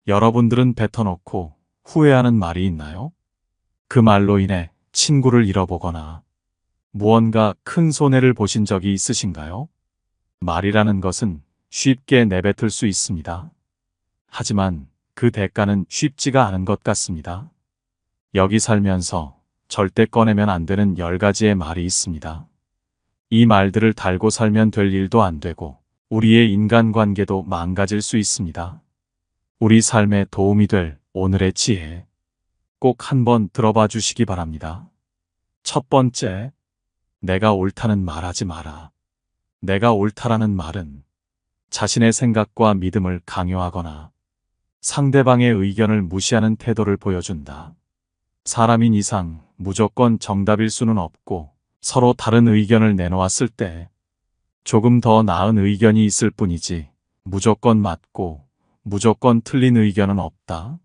여러분들은 뱉어놓고 후회하는 말이 있나요? 그 말로 인해 친구를 잃어보거나 무언가 큰 손해를 보신 적이 있으신가요? 말이라는 것은 쉽게 내뱉을 수 있습니다. 하지만 그 대가는 쉽지가 않은 것 같습니다. 여기 살면서 절대 꺼내면 안 되는 10가지의 말이 있습니다. 이 말들을 달고 살면 될 일도 안 되고 우리의 인간관계도 망가질 수 있습니다. 우리 삶에 도움이 될 오늘의 지혜 꼭 한번 들어봐 주시기 바랍니다. 첫 번째, 내가 옳다는 말 하지 마라. 내가 옳다라는 말은 자신의 생각과 믿음을 강요하거나 상대방의 의견을 무시하는 태도를 보여준다. 사람인 이상 무조건 정답일 수는 없고 서로 다른 의견을 내놓았을 때 조금 더 나은 의견이 있을 뿐이지 무조건 맞고 무조건 틀린 의견은 없다.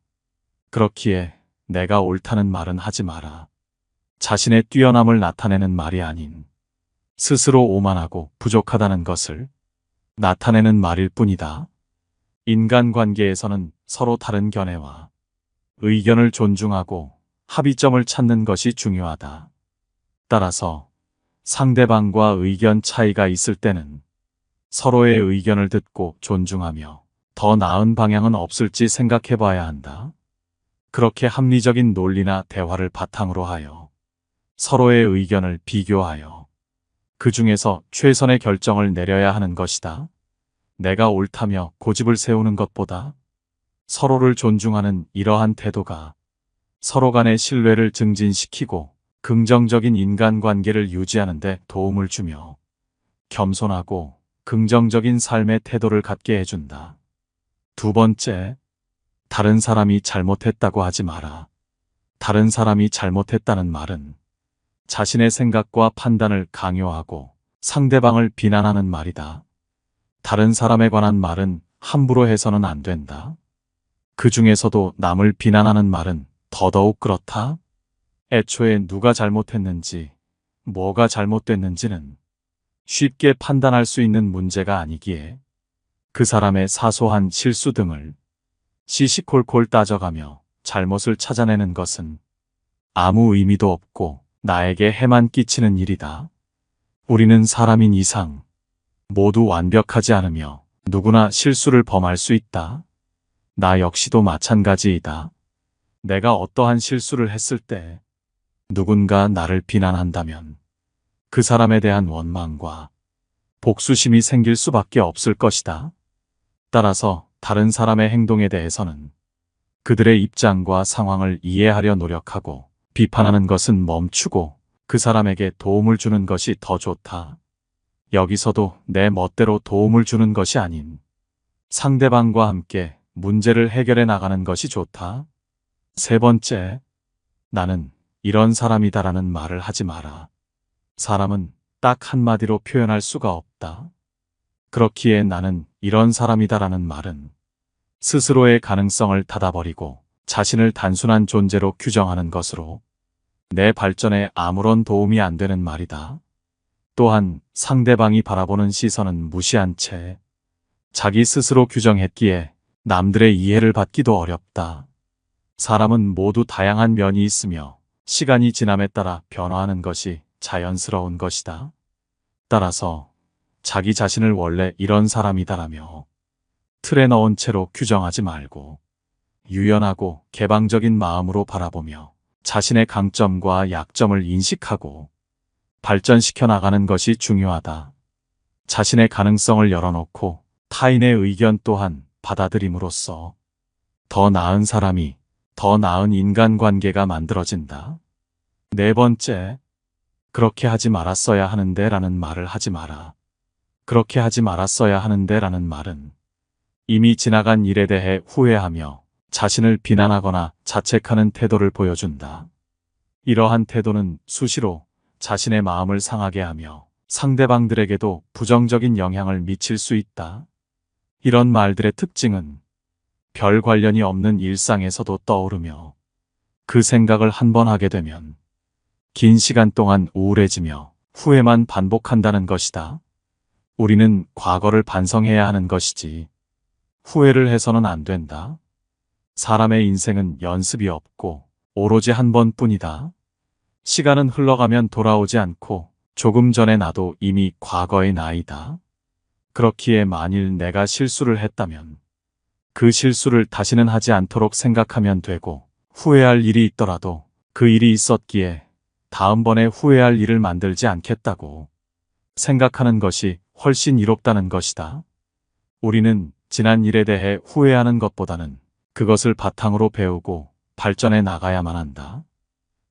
그렇기에 내가 옳다는 말은 하지 마라. 자신의 뛰어남을 나타내는 말이 아닌 스스로 오만하고 부족하다는 것을 나타내는 말일 뿐이다. 인간관계에서는 서로 다른 견해와 의견을 존중하고 합의점을 찾는 것이 중요하다. 따라서 상대방과 의견 차이가 있을 때는 서로의 의견을 듣고 존중하며 더 나은 방향은 없을지 생각해 봐야 한다. 그렇게 합리적인 논리나 대화를 바탕으로 하여 서로의 의견을 비교하여 그 중에서 최선의 결정을 내려야 하는 것이다. 내가 옳다며 고집을 세우는 것보다 서로를 존중하는 이러한 태도가 서로 간의 신뢰를 증진시키고 긍정적인 인간관계를 유지하는 데 도움을 주며 겸손하고 긍정적인 삶의 태도를 갖게 해준다. 두 번째, 다른 사람이 잘못했다고 하지 마라. 다른 사람이 잘못했다는 말은 자신의 생각과 판단을 강요하고 상대방을 비난하는 말이다. 다른 사람에 관한 말은 함부로 해서는 안 된다. 그 중에서도 남을 비난하는 말은 더더욱 그렇다. 애초에 누가 잘못했는지, 뭐가 잘못됐는지는 쉽게 판단할 수 있는 문제가 아니기에 그 사람의 사소한 실수 등을 시시콜콜 따져가며 잘못을 찾아내는 것은 아무 의미도 없고 나에게 해만 끼치는 일이다. 우리는 사람인 이상 모두 완벽하지 않으며 누구나 실수를 범할 수 있다. 나 역시도 마찬가지이다. 내가 어떠한 실수를 했을 때 누군가 나를 비난한다면 그 사람에 대한 원망과 복수심이 생길 수밖에 없을 것이다. 따라서 다른 사람의 행동에 대해서는 그들의 입장과 상황을 이해하려 노력하고 비판하는 것은 멈추고 그 사람에게 도움을 주는 것이 더 좋다. 여기서도 내 멋대로 도움을 주는 것이 아닌 상대방과 함께 문제를 해결해 나가는 것이 좋다. 세 번째, 나는 이런 사람이다라는 말을 하지 마라. 사람은 딱 한마디로 표현할 수가 없다. 그렇기에 나는 이런 사람이다라는 말은 스스로의 가능성을 닫아버리고 자신을 단순한 존재로 규정하는 것으로 내 발전에 아무런 도움이 안 되는 말이다. 또한 상대방이 바라보는 시선은 무시한 채 자기 스스로 규정했기에 남들의 이해를 받기도 어렵다. 사람은 모두 다양한 면이 있으며 시간이 지남에 따라 변화하는 것이 자연스러운 것이다. 따라서 자기 자신을 원래 이런 사람이다라며 틀에 넣은 채로 규정하지 말고 유연하고 개방적인 마음으로 바라보며 자신의 강점과 약점을 인식하고 발전시켜 나가는 것이 중요하다. 자신의 가능성을 열어놓고 타인의 의견 또한 받아들임으로써 더 나은 사람이, 더 나은 인간관계가 만들어진다. 네 번째, 그렇게 하지 말았어야 하는데 라는 말을 하지 마라. 그렇게 하지 말았어야 하는데 라는 말은 이미 지나간 일에 대해 후회하며 자신을 비난하거나 자책하는 태도를 보여준다. 이러한 태도는 수시로 자신의 마음을 상하게 하며 상대방들에게도 부정적인 영향을 미칠 수 있다. 이런 말들의 특징은 별 관련이 없는 일상에서도 떠오르며 그 생각을 한 번 하게 되면 긴 시간 동안 우울해지며 후회만 반복한다는 것이다. 우리는 과거를 반성해야 하는 것이지 후회를 해서는 안 된다. 사람의 인생은 연습이 없고 오로지 한 번뿐이다. 시간은 흘러가면 돌아오지 않고 조금 전에 나도 이미 과거의 나이다. 그렇기에 만일 내가 실수를 했다면 그 실수를 다시는 하지 않도록 생각하면 되고, 후회할 일이 있더라도 그 일이 있었기에 다음번에 후회할 일을 만들지 않겠다고 생각하는 것이 훨씬 이롭다는 것이다. 우리는 지난 일에 대해 후회하는 것보다는 그것을 바탕으로 배우고 발전해 나가야만 한다.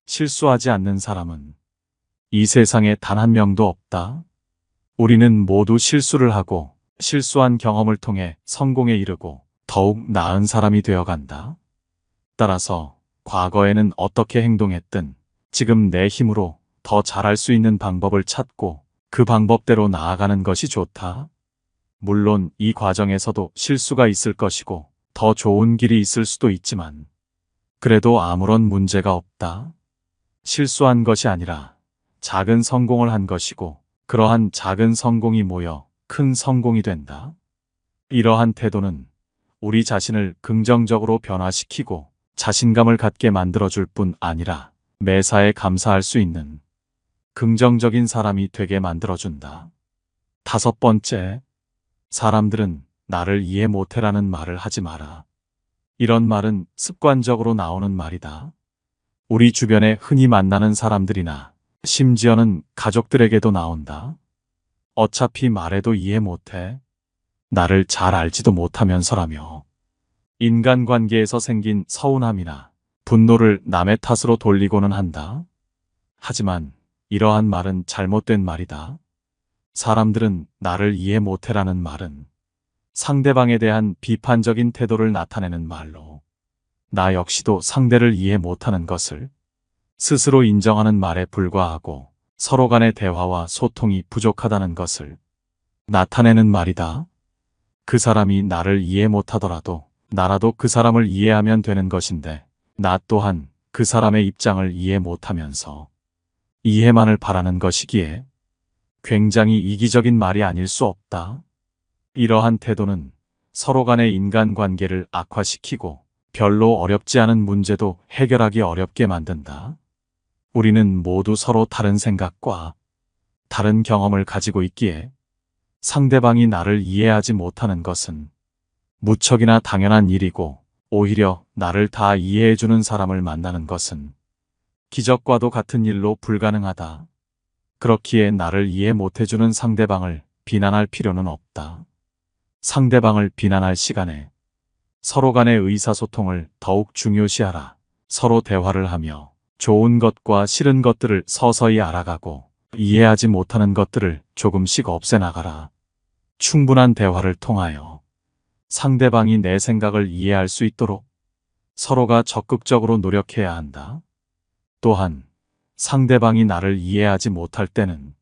실수하지 않는 사람은 이 세상에 단 한 명도 없다. 우리는 모두 실수를 하고 실수한 경험을 통해 성공에 이르고 더욱 나은 사람이 되어간다. 따라서 과거에는 어떻게 행동했든 지금 내 힘으로 더 잘할 수 있는 방법을 찾고 그 방법대로 나아가는 것이 좋다. 물론 이 과정에서도 실수가 있을 것이고 더 좋은 길이 있을 수도 있지만 그래도 아무런 문제가 없다. 실수한 것이 아니라 작은 성공을 한 것이고 그러한 작은 성공이 모여 큰 성공이 된다. 이러한 태도는 우리 자신을 긍정적으로 변화시키고 자신감을 갖게 만들어줄 뿐 아니라 매사에 감사할 수 있는 긍정적인 사람이 되게 만들어준다. 5번째, 사람들은 나를 이해 못해라는 말을 하지 마라. 이런 말은 습관적으로 나오는 말이다. 우리 주변에 흔히 만나는 사람들이나 심지어는 가족들에게도 나온다. 어차피 말해도 이해 못해. 나를 잘 알지도 못하면서라며. 인간관계에서 생긴 서운함이나 분노를 남의 탓으로 돌리고는 한다. 하지만 이러한 말은 잘못된 말이다. 사람들은 나를 이해 못해라는 말은 상대방에 대한 비판적인 태도를 나타내는 말로, 나 역시도 상대를 이해 못하는 것을 스스로 인정하는 말에 불과하고 서로 간의 대화와 소통이 부족하다는 것을 나타내는 말이다. 그 사람이 나를 이해 못하더라도 나라도 그 사람을 이해하면 되는 것인데, 나 또한 그 사람의 입장을 이해 못하면서 이해만을 바라는 것이기에 굉장히 이기적인 말이 아닐 수 없다. 이러한 태도는 서로 간의 인간관계를 악화시키고 별로 어렵지 않은 문제도 해결하기 어렵게 만든다. 우리는 모두 서로 다른 생각과 다른 경험을 가지고 있기에 상대방이 나를 이해하지 못하는 것은 무척이나 당연한 일이고, 오히려 나를 다 이해해주는 사람을 만나는 것은 기적과도 같은 일로 불가능하다. 그렇기에 나를 이해 못해주는 상대방을 비난할 필요는 없다. 상대방을 비난할 시간에 서로 간의 의사소통을 더욱 중요시하라. 서로 대화를 하며 좋은 것과 싫은 것들을 서서히 알아가고 이해하지 못하는 것들을 조금씩 없애나가라. 충분한 대화를 통하여 상대방이 내 생각을 이해할 수 있도록 서로가 적극적으로 노력해야 한다. 또한 상대방이 나를 이해하지 못할 때는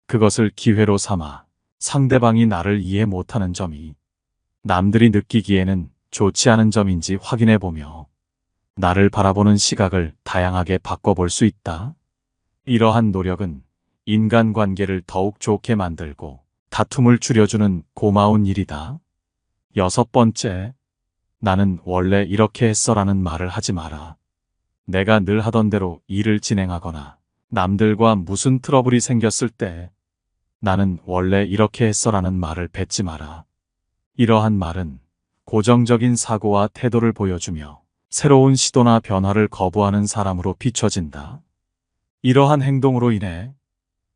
그것을 기회로 삼아 상대방이 나를 이해 못하는 점이 남들이 느끼기에는 좋지 않은 점인지 확인해 보며 나를 바라보는 시각을 다양하게 바꿔볼 수 있다. 이러한 노력은 인간관계를 더욱 좋게 만들고 다툼을 줄여주는 고마운 일이다. 6번째, 나는 원래 이렇게 했어라는 말을 하지 마라. 내가 늘 하던 대로 일을 진행하거나 남들과 무슨 트러블이 생겼을 때 나는 원래 이렇게 했어라는 말을 뱉지 마라. 이러한 말은 고정적인 사고와 태도를 보여주며 새로운 시도나 변화를 거부하는 사람으로 비춰진다. 이러한 행동으로 인해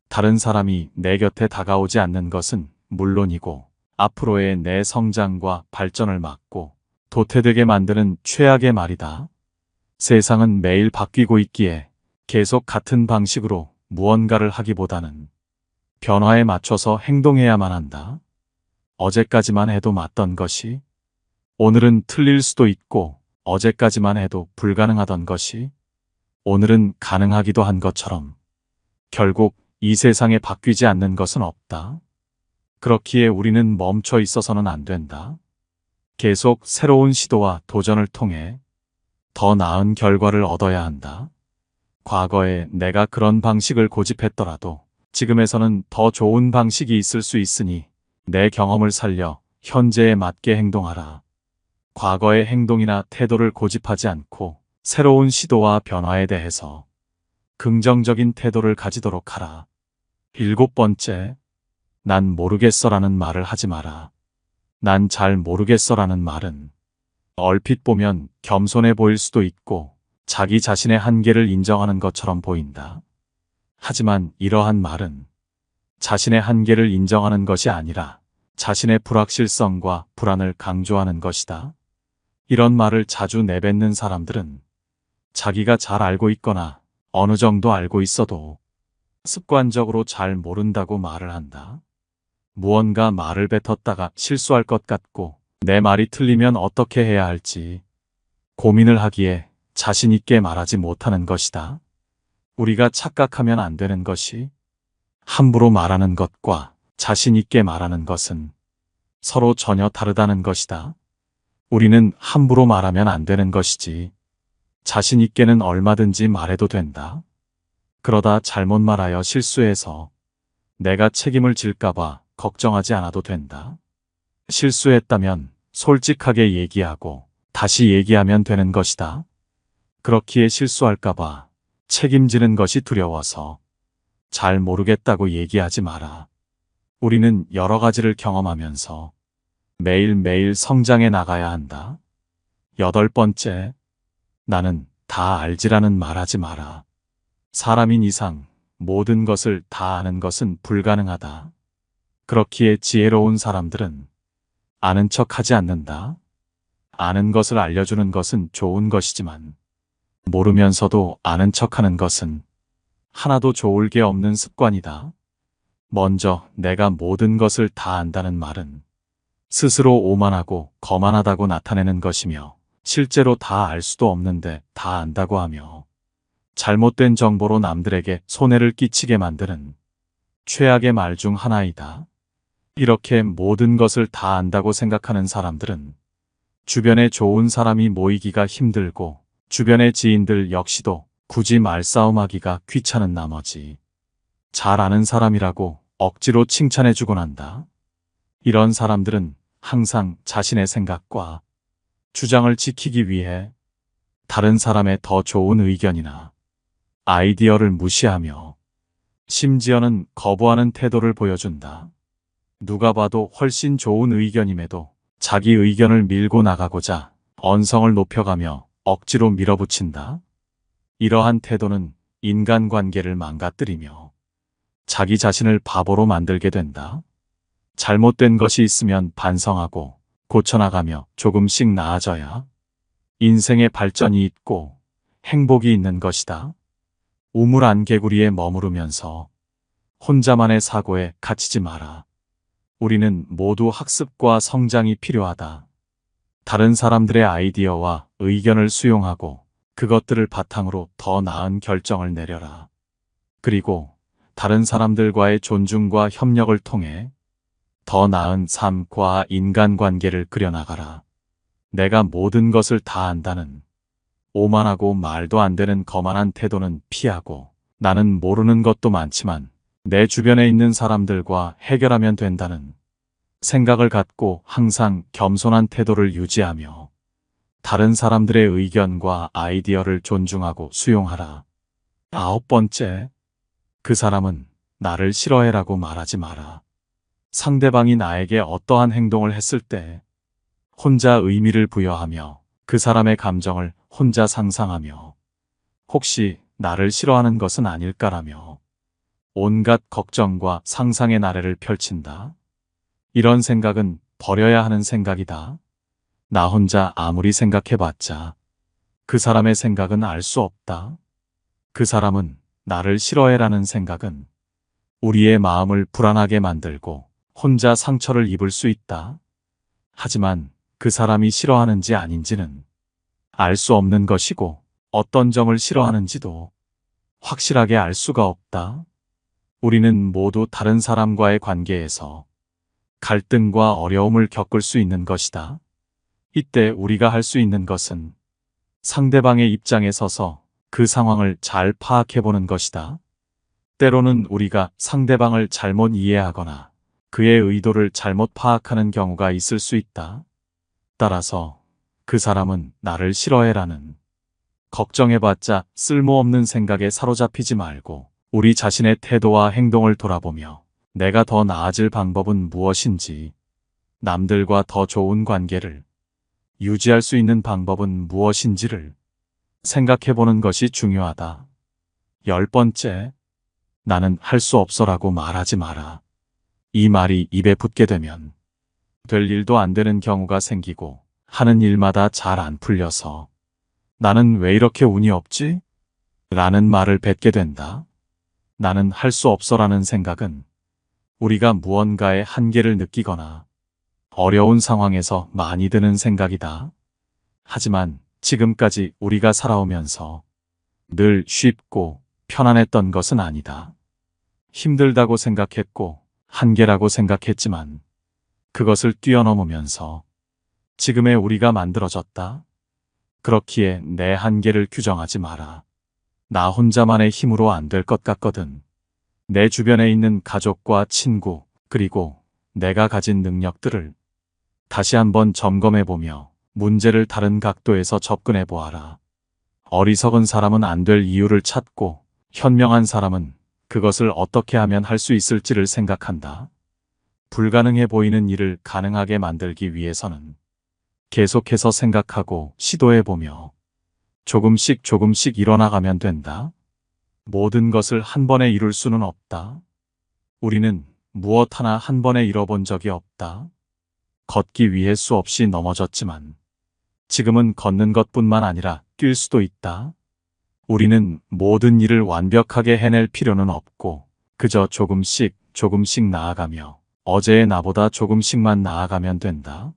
다른 사람이 내 곁에 다가오지 않는 것은 물론이고 앞으로의 내 성장과 발전을 막고 도태되게 만드는 최악의 말이다. 세상은 매일 바뀌고 있기에 계속 같은 방식으로 무언가를 하기보다는 변화에 맞춰서 행동해야만 한다. 어제까지만 해도 맞던 것이 오늘은 틀릴 수도 있고, 어제까지만 해도 불가능하던 것이 오늘은 가능하기도 한 것처럼 결국 이 세상에 바뀌지 않는 것은 없다. 그렇기에 우리는 멈춰 있어서는 안 된다. 계속 새로운 시도와 도전을 통해 더 나은 결과를 얻어야 한다. 과거에 내가 그런 방식을 고집했더라도 지금에서는 더 좋은 방식이 있을 수 있으니 내 경험을 살려 현재에 맞게 행동하라. 과거의 행동이나 태도를 고집하지 않고 새로운 시도와 변화에 대해서 긍정적인 태도를 가지도록 하라. 7번째, 난 모르겠어라는 말을 하지 마라. 난 잘 모르겠어라는 말은 얼핏 보면 겸손해 보일 수도 있고 자기 자신의 한계를 인정하는 것처럼 보인다. 하지만 이러한 말은 자신의 한계를 인정하는 것이 아니라 자신의 불확실성과 불안을 강조하는 것이다. 이런 말을 자주 내뱉는 사람들은 자기가 잘 알고 있거나 어느 정도 알고 있어도 습관적으로 잘 모른다고 말을 한다. 무언가 말을 뱉었다가 실수할 것 같고 내 말이 틀리면 어떻게 해야 할지 고민을 하기에 자신 있게 말하지 못하는 것이다. 우리가 착각하면 안 되는 것이 함부로 말하는 것과 자신 있게 말하는 것은 서로 전혀 다르다는 것이다. 우리는 함부로 말하면 안 되는 것이지 자신 있게는 얼마든지 말해도 된다. 그러다 잘못 말하여 실수해서 내가 책임을 질까봐 걱정하지 않아도 된다. 실수했다면 솔직하게 얘기하고 다시 얘기하면 되는 것이다. 그렇기에 실수할까봐 책임지는 것이 두려워서 잘 모르겠다고 얘기하지 마라. 우리는 여러 가지를 경험하면서 매일매일 성장해 나가야 한다. 8번째, 나는 다 알지라는 말하지 마라. 사람인 이상 모든 것을 다 아는 것은 불가능하다. 그렇기에 지혜로운 사람들은 아는 척 하지 않는다. 아는 것을 알려주는 것은 좋은 것이지만 모르면서도 아는 척하는 것은 하나도 좋을 게 없는 습관이다. 먼저 내가 모든 것을 다 안다는 말은 스스로 오만하고 거만하다고 나타내는 것이며 실제로 다 알 수도 없는데 다 안다고 하며 잘못된 정보로 남들에게 손해를 끼치게 만드는 최악의 말 중 하나이다. 이렇게 모든 것을 다 안다고 생각하는 사람들은 주변에 좋은 사람이 모이기가 힘들고 주변의 지인들 역시도 굳이 말싸움하기가 귀찮은 나머지 잘 아는 사람이라고 억지로 칭찬해주곤 한다. 이런 사람들은 항상 자신의 생각과 주장을 지키기 위해 다른 사람의 더 좋은 의견이나 아이디어를 무시하며 심지어는 거부하는 태도를 보여준다. 누가 봐도 훨씬 좋은 의견임에도 자기 의견을 밀고 나가고자 언성을 높여가며 억지로 밀어붙인다. 이러한 태도는 인간관계를 망가뜨리며 자기 자신을 바보로 만들게 된다. 잘못된 것이 있으면 반성하고 고쳐나가며 조금씩 나아져야 인생의 발전이 있고 행복이 있는 것이다. 우물 안개구리에 머무르면서 혼자만의 사고에 갇히지 마라. 우리는 모두 학습과 성장이 필요하다. 다른 사람들의 아이디어와 의견을 수용하고 그것들을 바탕으로 더 나은 결정을 내려라. 그리고 다른 사람들과의 존중과 협력을 통해 더 나은 삶과 인간관계를 그려나가라. 내가 모든 것을 다 안다는 오만하고 말도 안 되는 거만한 태도는 피하고 나는 모르는 것도 많지만 내 주변에 있는 사람들과 해결하면 된다는 생각을 갖고 항상 겸손한 태도를 유지하며 다른 사람들의 의견과 아이디어를 존중하고 수용하라. 9번째, 그 사람은 나를 싫어해라고 말하지 마라. 상대방이 나에게 어떠한 행동을 했을 때 혼자 의미를 부여하며 그 사람의 감정을 혼자 상상하며 혹시 나를 싫어하는 것은 아닐까라며 온갖 걱정과 상상의 나래를 펼친다. 이런 생각은 버려야 하는 생각이다. 나 혼자 아무리 생각해봤자 그 사람의 생각은 알 수 없다. 그 사람은 나를 싫어해라는 생각은 우리의 마음을 불안하게 만들고 혼자 상처를 입을 수 있다. 하지만 그 사람이 싫어하는지 아닌지는 알 수 없는 것이고 어떤 점을 싫어하는지도 확실하게 알 수가 없다. 우리는 모두 다른 사람과의 관계에서 갈등과 어려움을 겪을 수 있는 것이다. 이때 우리가 할 수 있는 것은 상대방의 입장에 서서 그 상황을 잘 파악해보는 것이다. 때로는 우리가 상대방을 잘못 이해하거나 그의 의도를 잘못 파악하는 경우가 있을 수 있다. 따라서 그 사람은 나를 싫어해라는 걱정해봤자 쓸모없는 생각에 사로잡히지 말고 우리 자신의 태도와 행동을 돌아보며 내가 더 나아질 방법은 무엇인지, 남들과 더 좋은 관계를 유지할 수 있는 방법은 무엇인지를 생각해보는 것이 중요하다. 10번째, 나는 할 수 없어라고 말하지 마라. 이 말이 입에 붙게 되면 될 일도 안 되는 경우가 생기고 하는 일마다 잘 안 풀려서 나는 왜 이렇게 운이 없지? 라는 말을 뱉게 된다. 나는 할 수 없어라는 생각은 우리가 무언가의 한계를 느끼거나 어려운 상황에서 많이 드는 생각이다. 하지만 지금까지 우리가 살아오면서 늘 쉽고 편안했던 것은 아니다. 힘들다고 생각했고 한계라고 생각했지만 그것을 뛰어넘으면서 지금의 우리가 만들어졌다. 그렇기에 내 한계를 규정하지 마라. 나 혼자만의 힘으로 안 될 것 같거든. 내 주변에 있는 가족과 친구, 그리고 내가 가진 능력들을 다시 한번 점검해보며 문제를 다른 각도에서 접근해 보아라. 어리석은 사람은 안 될 이유를 찾고 현명한 사람은 그것을 어떻게 하면 할 수 있을지를 생각한다. 불가능해 보이는 일을 가능하게 만들기 위해서는 계속해서 생각하고 시도해보며 조금씩 조금씩 일어나가면 된다. 모든 것을 한 번에 이룰 수는 없다. 우리는 무엇 하나 한 번에 잃어본 적이 없다. 걷기 위해 수없이 넘어졌지만 지금은 걷는 것뿐만 아니라 뛸 수도 있다. 우리는 모든 일을 완벽하게 해낼 필요는 없고 그저 조금씩 조금씩 나아가며 어제의 나보다 조금씩만 나아가면 된다.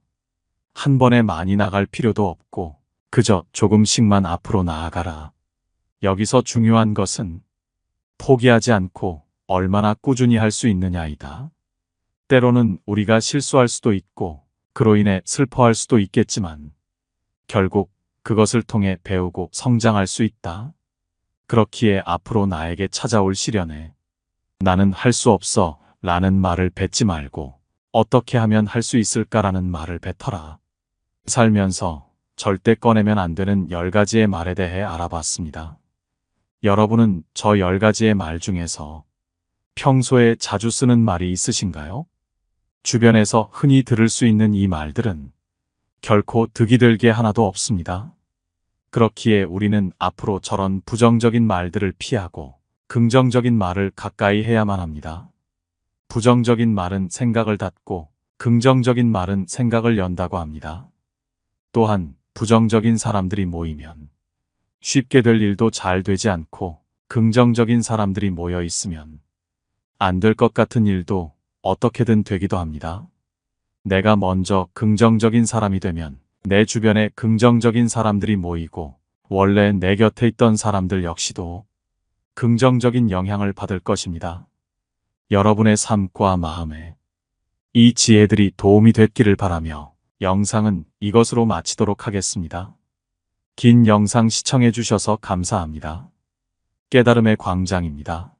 한 번에 많이 나갈 필요도 없고 그저 조금씩만 앞으로 나아가라. 여기서 중요한 것은 포기하지 않고 얼마나 꾸준히 할 수 있느냐이다. 때로는 우리가 실수할 수도 있고 그로 인해 슬퍼할 수도 있겠지만 결국 그것을 통해 배우고 성장할 수 있다. 그렇기에 앞으로 나에게 찾아올 시련에 나는 할 수 없어 라는 말을 뱉지 말고 어떻게 하면 할 수 있을까라는 말을 뱉어라. 살면서 절대 꺼내면 안 되는 10가지의 말에 대해 알아봤습니다. 여러분은 저 10가지의 말 중에서 평소에 자주 쓰는 말이 있으신가요? 주변에서 흔히 들을 수 있는 이 말들은 결코 득이 될 게 하나도 없습니다. 그렇기에 우리는 앞으로 저런 부정적인 말들을 피하고 긍정적인 말을 가까이 해야만 합니다. 부정적인 말은 생각을 닫고 긍정적인 말은 생각을 연다고 합니다. 또한 부정적인 사람들이 모이면 쉽게 될 일도 잘 되지 않고 긍정적인 사람들이 모여 있으면 안 될 것 같은 일도 어떻게든 되기도 합니다. 내가 먼저 긍정적인 사람이 되면 내 주변에 긍정적인 사람들이 모이고 원래 내 곁에 있던 사람들 역시도 긍정적인 영향을 받을 것입니다. 여러분의 삶과 마음에 이 지혜들이 도움이 됐기를 바라며 영상은 이것으로 마치도록 하겠습니다. 긴 영상 시청해 주셔서 감사합니다. 깨달음의 광장입니다.